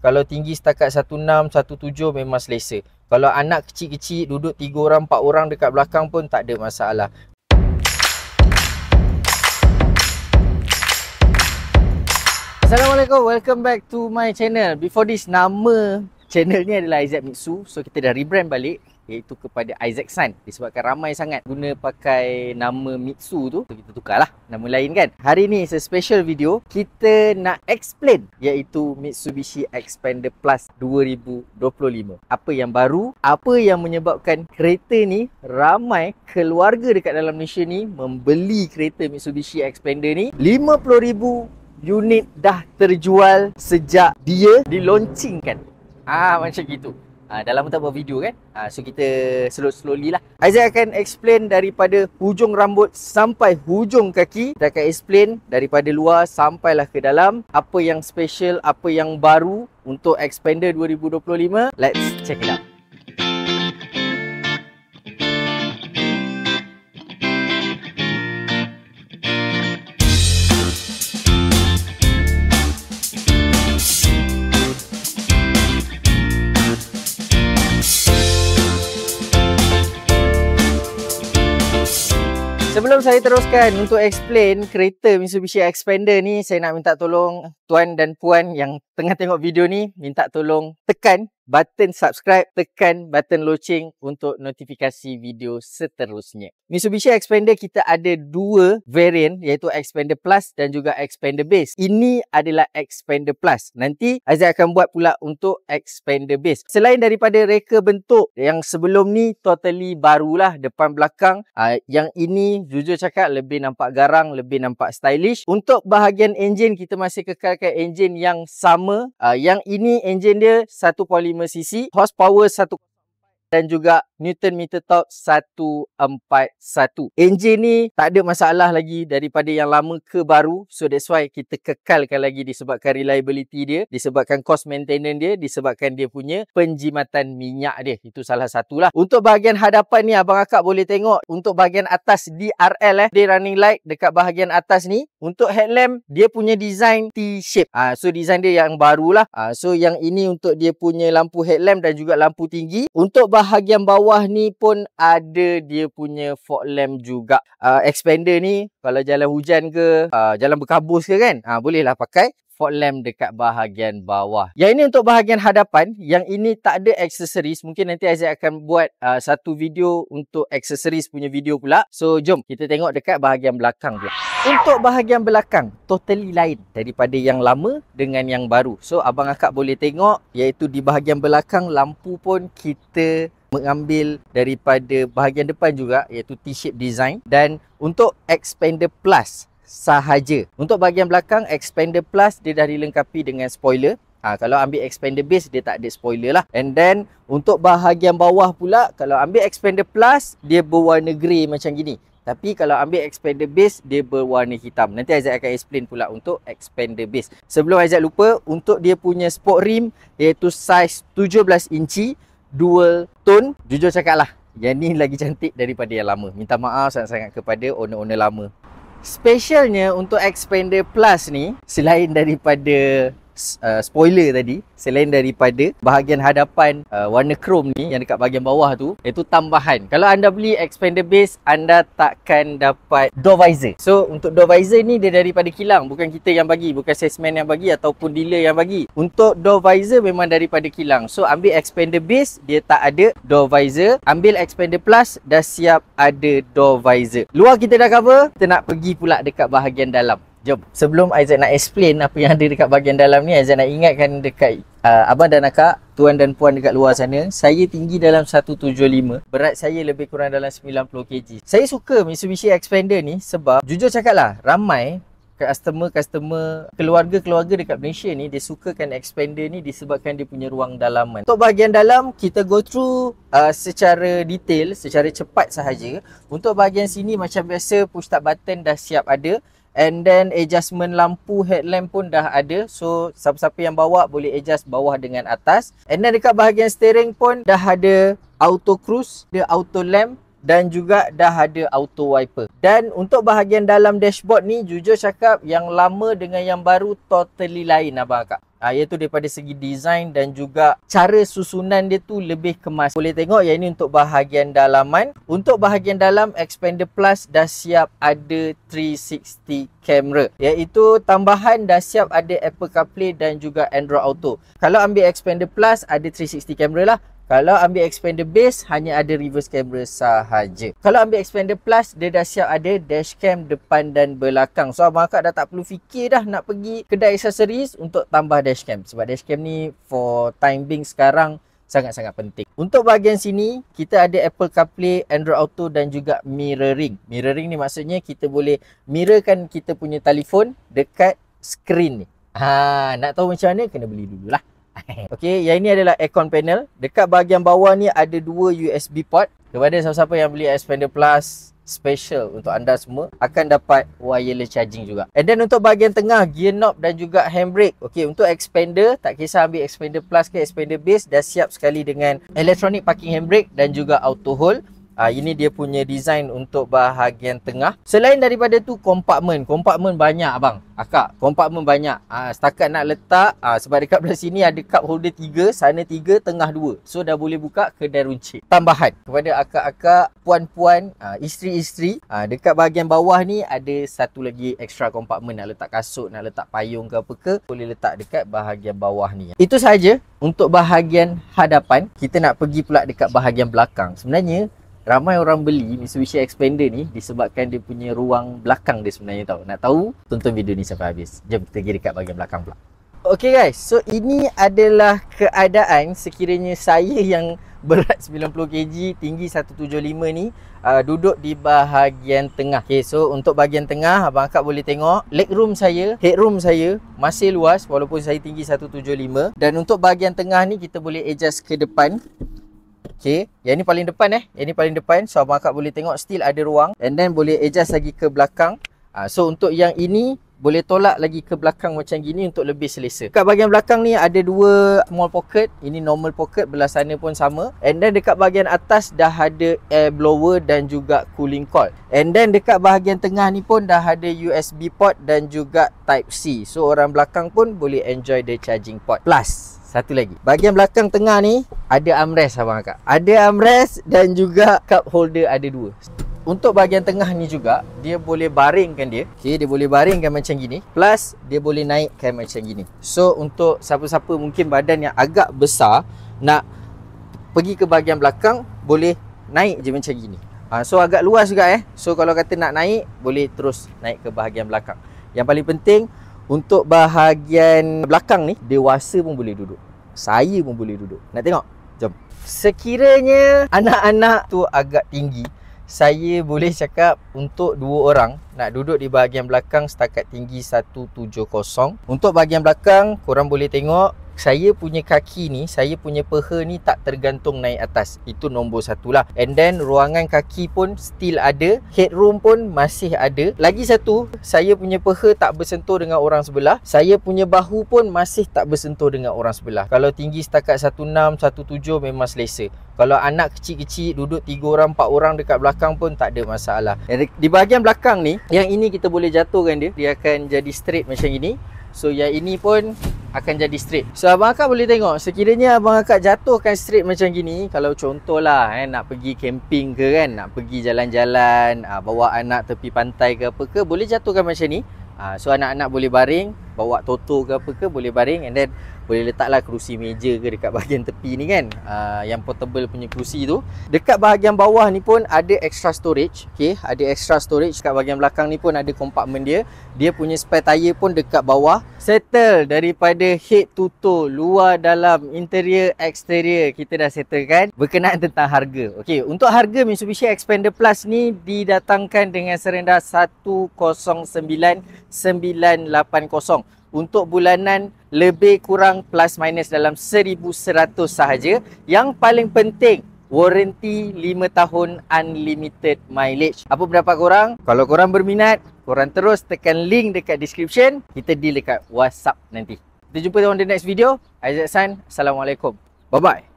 Kalau tinggi setakat 16, 17 memang selesa. Kalau anak kecil-kecil duduk 3 orang, 4 orang dekat belakang pun tak ada masalah. Assalamualaikum, welcome back to my channel. Before this, nama channel ni adalah Isaac Mitsu. So kita dah rebrand balik, iaitu kepada Isaac San. Disebabkan ramai sangat guna pakai nama Mitsu tu, so kita tukarlah nama lain kan. Hari ni is a special video. Kita nak explain iaitu Mitsubishi Xpander Plus 2025. Apa yang baru, apa yang menyebabkan kereta ni ramai keluarga dekat dalam Malaysia ni membeli kereta Mitsubishi Xpander ni. 50,000 unit dah terjual sejak dia dilaunchingkan. Macam gitu. Dah lama tak buat video kan. So kita slowly lah. Isaac akan explain daripada hujung rambut sampai hujung kaki. Kita akan explain daripada luar sampailah ke dalam. Apa yang special, apa yang baru untuk Xpander 2025. Let's check it out. Sebelum saya teruskan untuk explain kereta Mitsubishi Xpander ni, saya nak minta tolong tuan dan puan yang tengah tengok video ni, minta tolong tekan button subscribe, tekan button loceng untuk notifikasi video seterusnya. Mitsubishi Xpander kita ada dua variant, iaitu Xpander Plus dan juga Xpander Base. Ini adalah Xpander Plus. Nanti Isaac akan buat pula untuk Xpander Base. Selain daripada reka bentuk yang sebelum ni totally barulah depan belakang, yang ini jujur cakap lebih nampak garang, lebih nampak stylish. Untuk bahagian enjin kita masih kekalkan enjin yang sama. Yang ini enjin dia 1.5cc, horsepower 1 dan juga Newton meter torque 141. Enjin ni tak ada masalah lagi daripada yang lama ke baru. So that's why kita kekalkan lagi, disebabkan reliability dia, disebabkan cost maintenance dia, disebabkan dia punya penjimatan minyak dia. Itu salah satulah. Untuk bahagian hadapan ni abang akak boleh tengok, untuk bahagian atas DRL dia running light dekat bahagian atas ni. Untuk headlamp dia punya design T-shape. So design dia yang barulah. So yang ini untuk dia punya lampu headlamp dan juga lampu tinggi. Untuk bahagian bawah ni pun ada dia punya fog lamp juga. Xpander ni kalau jalan hujan ke, jalan berkabus ke kan, bolehlah pakai fog lamp dekat bahagian bawah. Yang ini untuk bahagian hadapan. Yang ini tak ada aksesoris. Mungkin nanti Isaac akan buat satu video untuk aksesoris punya video pula. So jom kita tengok dekat bahagian belakang pula. Untuk bahagian belakang totally lain daripada yang lama dengan yang baru. So abang akak boleh tengok, iaitu di bahagian belakang lampu pun kita mengambil daripada bahagian depan juga, iaitu T-shape design. Dan untuk Xpander Plus sahaja, untuk bahagian belakang Xpander Plus dia dah dilengkapi dengan spoiler. Kalau ambil Xpander Base dia tak ada spoiler lah. And then untuk bahagian bawah pula, kalau ambil Xpander Plus dia berwarna grey macam gini. Tapi kalau ambil Xpander Base dia berwarna hitam. Nanti Isaac akan explain pula untuk Xpander Base. Sebelum Isaac lupa, untuk dia punya sport rim iaitu saiz 17 inci dual tone, jujur cakap lah, yang ni lagi cantik daripada yang lama. Minta maaf sangat-sangat kepada owner-owner lama. Specialnya untuk Xpander Plus ni, selain daripada spoiler tadi, selain daripada bahagian hadapan warna chrome ni yang dekat bahagian bawah tu, iaitu tambahan. Kalau anda beli Xpander Base, anda takkan dapat door visor. So untuk door visor ni dia daripada kilang, bukan kita yang bagi, bukan salesman yang bagi ataupun dealer yang bagi. Untuk door visor memang daripada kilang. So ambil Xpander Base dia tak ada door visor, ambil Xpander Plus dah siap ada door visor. Luar kita dah cover, kita nak pergi pula dekat bahagian dalam. Jom. Sebelum Isaac nak explain apa yang ada dekat bahagian dalam ni, Isaac nak ingatkan dekat abang dan akak, tuan dan puan dekat luar sana, saya tinggi dalam 175, berat saya lebih kurang dalam 90 kg. Saya suka Mitsubishi Xpander ni sebab jujur cakap lah, ramai customer, keluarga-keluarga dekat Malaysia ni dia sukakan Xpander ni disebabkan dia punya ruang dalaman. Untuk bahagian dalam kita go through secara detail, secara cepat sahaja. Untuk bahagian sini macam biasa, push start button dah siap ada. And then adjustment lampu headlamp pun dah ada. So siapa-siapa yang bawa boleh adjust bawah dengan atas. And then dekat bahagian steering pun dah ada auto cruise, ada auto lamp dan juga dah ada auto wiper. Dan untuk bahagian dalam dashboard ni, jujur cakap yang lama dengan yang baru totally lain abang akak. iaitu daripada segi design dan juga cara susunan dia tu lebih kemas. Boleh tengok yang ini untuk bahagian dalaman. Untuk bahagian dalam, Xpander Plus dah siap ada 360 camera, iaitu tambahan dah siap ada Apple CarPlay dan juga Android Auto. Kalau ambil Xpander Plus ada 360 camera lah. Kalau ambil Xpander Base hanya ada reverse camera sahaja. Kalau ambil Xpander Plus dia dah siap ada dashcam depan dan belakang. So abang akak dah tak perlu fikir dah nak pergi kedai aksesoris untuk tambah dashcam. Sebab dashcam ni for time being sekarang sangat-sangat penting. Untuk bahagian sini kita ada Apple CarPlay, Android Auto dan juga mirroring. Mirroring ni maksudnya kita boleh mirrorkan kita punya telefon dekat skrin ni. Nak tahu macam mana kena beli dululah. Okey, yang ini adalah aircon panel. Dekat bahagian bawah ni ada 2 USB port. Kepada siapa-siapa yang beli Xpander Plus special untuk anda semua akan dapat wireless charging juga. And then untuk bahagian tengah, gear knob dan juga handbrake. Okey, untuk Xpander tak kisah ambil Xpander Plus ke Xpander Base, dah siap sekali dengan electronic parking handbrake dan juga auto hold. Ini dia punya design untuk bahagian tengah. Selain daripada tu kompartmen banyak abang akak, kompartmen banyak. Setakat nak letak sebab dekat belah sini ada cup holder 3, sana 3, tengah 2. So dah boleh buka kedai runcit. Tambahan kepada akak-akak, puan-puan, isteri-isteri, dekat bahagian bawah ni ada satu lagi extra kompartmen. Nak letak kasut, nak letak payung ke apa ke, boleh letak dekat bahagian bawah ni. Itu sahaja untuk bahagian hadapan. Kita nak pergi pula dekat bahagian belakang. Sebenarnya ramai orang beli Mitsubishi Xpander ni disebabkan dia punya ruang belakang dia sebenarnya tau. Nak tahu? Tonton video ni sampai habis. Jom kita pergi dekat bahagian belakang pula. Okay guys, so ini adalah keadaan sekiranya saya yang berat 90 kg, tinggi 175 ni duduk di bahagian tengah. Okay, so untuk bahagian tengah abang akak boleh tengok legroom saya, headroom saya masih luas walaupun saya tinggi 175. Dan untuk bahagian tengah ni kita boleh adjust ke depan. Okay, yang ni paling depan Yang ni paling depan. So abang akak boleh tengok still ada ruang. And then boleh adjust lagi ke belakang. So untuk yang ini boleh tolak lagi ke belakang macam gini untuk lebih selesa. Dekat bahagian belakang ni ada 2 small pocket. Ini normal pocket, belah sana pun sama. And then dekat bahagian atas dah ada air blower dan juga cooling coil. And then dekat bahagian tengah ni pun dah ada USB port dan juga Type C. So orang belakang pun boleh enjoy the charging port. Plus satu lagi, bahagian belakang tengah ni ada armrest abang akak. Ada armrest dan juga cup holder ada 2. Untuk bahagian tengah ni juga dia boleh baringkan dia. Okay, dia boleh baringkan macam gini. Plus dia boleh naikkan macam gini. So untuk siapa-siapa mungkin badan yang agak besar nak pergi ke bahagian belakang, boleh naik je macam gini. So agak luas juga So kalau kata nak naik, boleh terus naik ke bahagian belakang. Yang paling penting untuk bahagian belakang ni, dewasa pun boleh duduk. Saya pun boleh duduk. Nak tengok? Jom. Sekiranya anak-anak tu agak tinggi, saya boleh cakap untuk 2 orang nak duduk di bahagian belakang setakat tinggi 170. Untuk bahagian belakang, korang boleh tengok saya punya kaki ni, saya punya peha ni tak tergantung naik atas. Itu nombor 1 lah. And then ruangan kaki pun still ada. Headroom pun masih ada. Lagi satu, saya punya peha tak bersentuh dengan orang sebelah. Saya punya bahu pun masih tak bersentuh dengan orang sebelah. Kalau tinggi setakat 16, 17 memang selesa. Kalau anak kecil-kecil duduk 3 orang, 4 orang dekat belakang pun tak ada masalah. Di bahagian belakang ni, yang ini kita boleh jatuhkan dia. Dia akan jadi straight macam ini. So yang ini pun akan jadi straight. So abang akak boleh tengok, sekiranya abang akak jatuhkan straight macam gini, kalau contohlah nak pergi camping ke kan, nak pergi jalan-jalan, bawa anak tepi pantai ke apa ke, boleh jatuhkan macam ni. So anak-anak boleh baring, bawa toto ke apa ke boleh baring. And then boleh letaklah kerusi meja ke dekat bahagian tepi ni kan, yang portable punya kerusi tu. Dekat bahagian bawah ni pun ada extra storage. Okay, ada extra storage. Dekat bahagian belakang ni pun ada kompartmen dia. Dia punya spare tire pun dekat bawah. Settle daripada head to toe, luar, dalam, interior, exterior, kita dah settlekan. Berkenaan tentang harga. Okay, untuk harga Mitsubishi Xpander Plus ni didatangkan dengan serendah 109,980. Untuk bulanan lebih kurang plus minus dalam 1,100 sahaja. Yang paling penting, warranty 5 tahun unlimited mileage. Apa pendapat korang? Kalau korang berminat, korang terus tekan link dekat description. Kita deal dekat WhatsApp nanti. Kita jumpa on the next video. Aizat San. Assalamualaikum. Bye-bye.